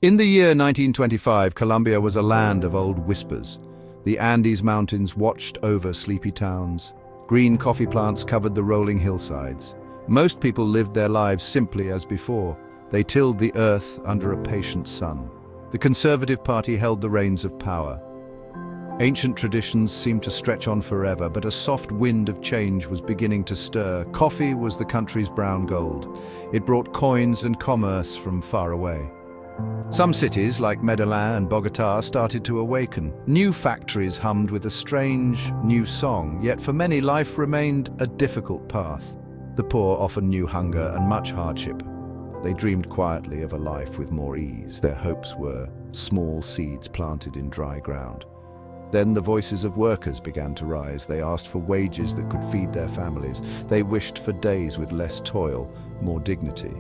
In the year 1925, Colombia was a land of old whispers. The Andes Mountains watched over sleepy towns. Green coffee plants covered the rolling hillsides. Most people lived their lives simply as before. They tilled the earth under a patient sun. The Conservative Party held the reins of power. Ancient traditions seemed to stretch on forever, but a soft wind of change was beginning to stir. Coffee was the country's brown gold. It brought coins and commerce from far away. Some cities, like Medellin and Bogotá, started to awaken. New factories hummed with a strange, new song, yet for many life remained a difficult path. The poor often knew hunger and much hardship. They dreamed quietly of a life with more ease. Their hopes were small seeds planted in dry ground. Then the voices of workers began to rise. They asked for wages that could feed their families. They wished for days with less toil, more dignity.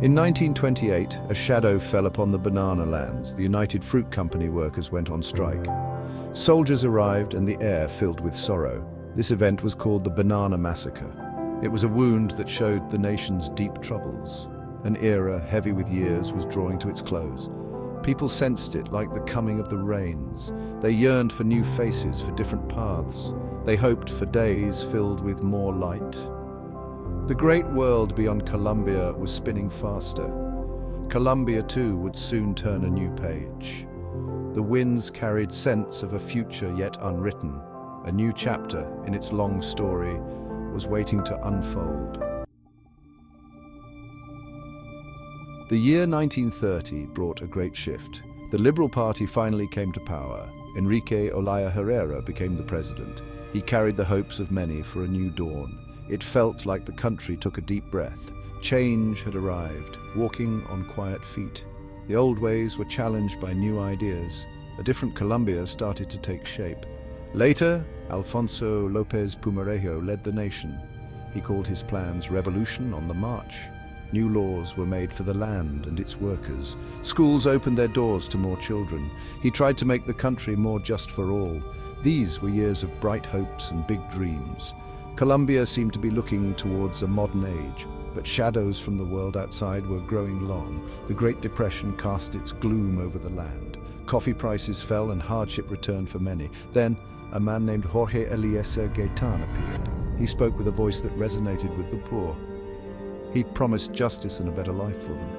In 1928, a shadow fell upon the banana lands. The United Fruit Company workers went on strike. Soldiers arrived and the air filled with sorrow. This event was called the Banana Massacre. It was a wound that showed the nation's deep troubles. An era heavy with years was drawing to its close. People sensed it like the coming of the rains. They yearned for new faces, for different paths. They hoped for days filled with more light. The great world beyond Colombia was spinning faster. Colombia too would soon turn a new page. The winds carried scents of a future yet unwritten. A new chapter in its long story was waiting to unfold. The year 1930 brought a great shift. The Liberal Party finally came to power. Enrique Olaya Herrera became the president. He carried the hopes of many for a new dawn. It felt like the country took a deep breath. Change had arrived, walking on quiet feet. The old ways were challenged by new ideas. A different Colombia started to take shape. Later, Alfonso López Pumarejo led the nation. He called his plans Revolution on the March. New laws were made for the land and its workers. Schools opened their doors to more children. He tried to make the country more just for all. These were years of bright hopes and big dreams. Colombia seemed to be looking towards a modern age, but shadows from the world outside were growing long. The Great Depression cast its gloom over the land. Coffee prices fell and hardship returned for many. Then, a man named Jorge Eliezer Gaitán appeared. He spoke with a voice that resonated with the poor. He promised justice and a better life for them.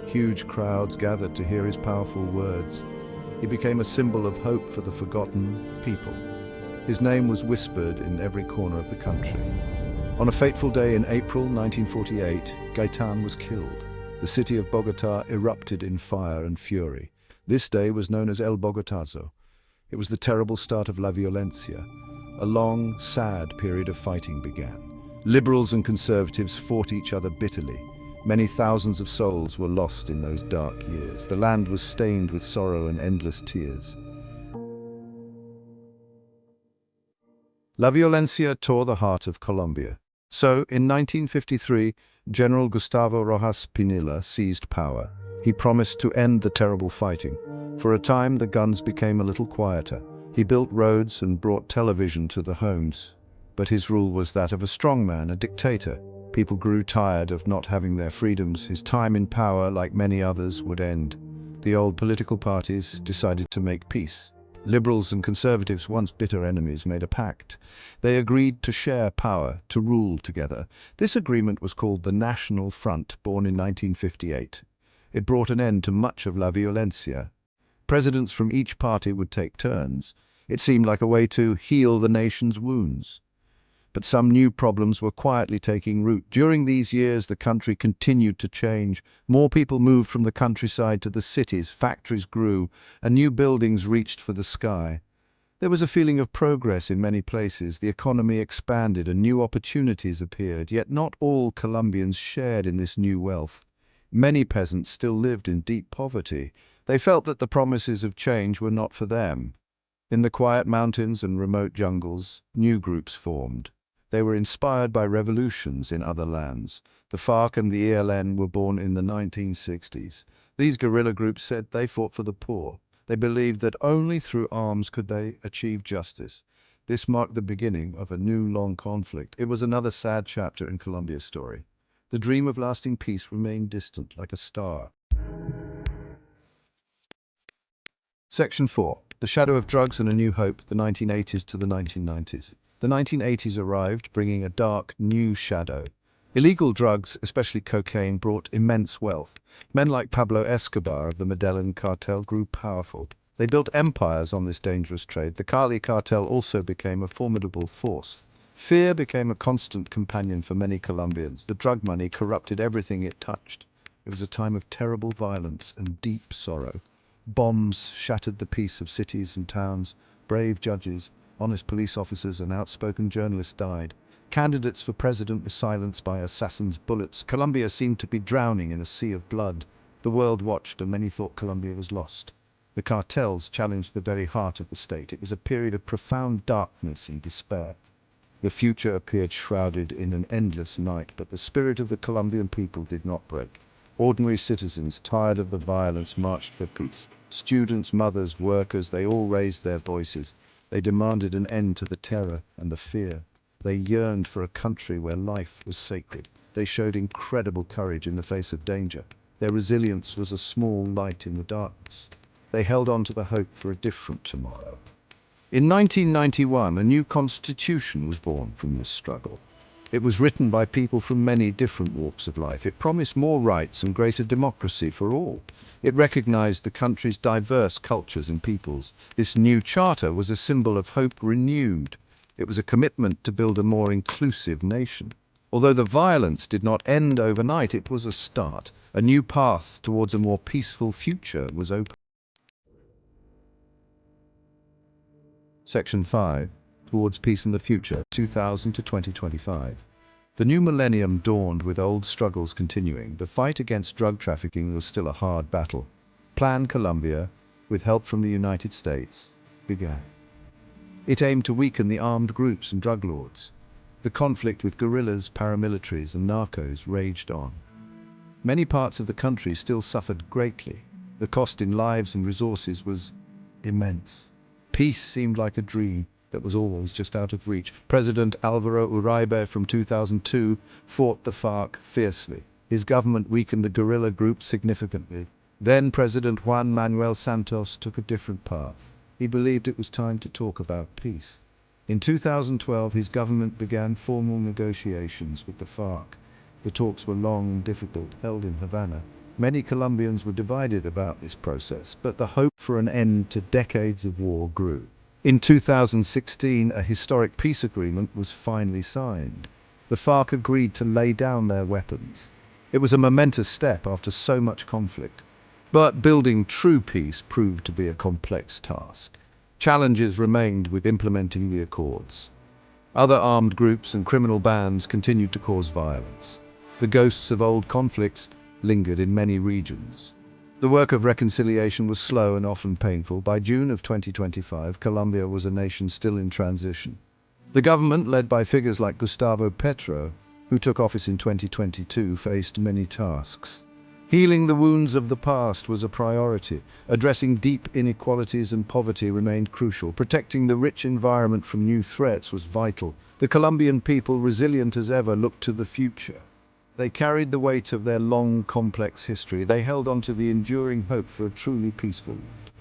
Huge crowds gathered to hear his powerful words. He became a symbol of hope for the forgotten people. His name was whispered in every corner of the country. On a fateful day in April 1948, Gaitán was killed. The city of Bogotá erupted in fire and fury. This day was known as El Bogotazo. It was the terrible start of La Violencia. A long, sad period of fighting began. Liberals and conservatives fought each other bitterly. Many thousands of souls were lost in those dark years. The land was stained with sorrow and endless tears. La Violencia tore the heart of Colombia. So, in 1953, General Gustavo Rojas Pinilla seized power. He promised to end the terrible fighting. For a time, the guns became a little quieter. He built roads and brought television to the homes. But his rule was that of a strongman, a dictator. People grew tired of not having their freedoms. His time in power, like many others, would end. The old political parties decided to make peace. Liberals and conservatives, once bitter enemies, made a pact. They agreed to share power, to rule together. This agreement was called the National Front, born in 1958. It brought an end to much of La Violencia. Presidents from each party would take turns. It seemed like a way to heal the nation's wounds. But some new problems were quietly taking root. During these years, the country continued to change. More people moved from the countryside to the cities, factories grew, and new buildings reached for the sky. There was a feeling of progress in many places. The economy expanded and new opportunities appeared, yet not all Colombians shared in this new wealth. Many peasants still lived in deep poverty. They felt that the promises of change were not for them. In the quiet mountains and remote jungles, new groups formed. They were inspired by revolutions in other lands. The FARC and the ELN were born in the 1960s. These guerrilla groups said they fought for the poor. They believed that only through arms could they achieve justice. This marked the beginning of a new long conflict. It was another sad chapter in Colombia's story. The dream of lasting peace remained distant, like a star. Section 4. The Shadow of Drugs and a New Hope, the 1980s to the 1990s. The 1980s arrived, bringing a dark, new shadow. Illegal drugs, especially cocaine, brought immense wealth. Men like Pablo Escobar of the Medellin cartel grew powerful. They built empires on this dangerous trade. The Cali cartel also became a formidable force. Fear became a constant companion for many Colombians. The drug money corrupted everything it touched. It was a time of terrible violence and deep sorrow. Bombs shattered the peace of cities and towns. Brave judges, honest police officers, and outspoken journalists died. Candidates for president were silenced by assassins' bullets. Colombia seemed to be drowning in a sea of blood. The world watched, and many thought Colombia was lost. The cartels challenged the very heart of the state. It was a period of profound darkness and despair. The future appeared shrouded in an endless night, but the spirit of the Colombian people did not break. Ordinary citizens, tired of the violence, marched for peace. Students, mothers, workers, they all raised their voices. They demanded an end to the terror and the fear. They yearned for a country where life was sacred. They showed incredible courage in the face of danger. Their resilience was a small light in the darkness. They held on to the hope for a different tomorrow. In 1991, a new constitution was born from this struggle. It was written by people from many different walks of life. It promised more rights and greater democracy for all. It recognized the country's diverse cultures and peoples. This new charter was a symbol of hope renewed. It was a commitment to build a more inclusive nation. Although the violence did not end overnight, it was a start. A new path towards a more peaceful future was open. Section 5. Towards Peace in the Future, 2000 to 2025. The new millennium dawned with old struggles continuing. The fight against drug trafficking was still a hard battle. Plan Colombia, with help from the United States, began. It aimed to weaken the armed groups and drug lords. The conflict with guerrillas, paramilitaries, and narcos raged on. Many parts of the country still suffered greatly. The cost in lives and resources was immense. Peace seemed like a dream that was always just out of reach. President Alvaro Uribe from 2002 fought the FARC fiercely. His government weakened the guerrilla group significantly. Then President Juan Manuel Santos took a different path. He believed it was time to talk about peace. In 2012, his government began formal negotiations with the FARC. The talks were long and difficult, held in Havana. Many Colombians were divided about this process, but the hope for an end to decades of war grew. In 2016, a historic peace agreement was finally signed. The FARC agreed to lay down their weapons. It was a momentous step after so much conflict. But building true peace proved to be a complex task. Challenges remained with implementing the accords. Other armed groups and criminal bands continued to cause violence. The ghosts of old conflicts lingered in many regions. The work of reconciliation was slow and often painful. By June of 2025, Colombia was a nation still in transition. The government, led by figures like Gustavo Petro, who took office in 2022, faced many tasks. Healing the wounds of the past was a priority. Addressing deep inequalities and poverty remained crucial. Protecting the rich environment from new threats was vital. The Colombian people, resilient as ever, looked to the future. They carried the weight of their long, complex history. They held on to the enduring hope for a truly peaceful world.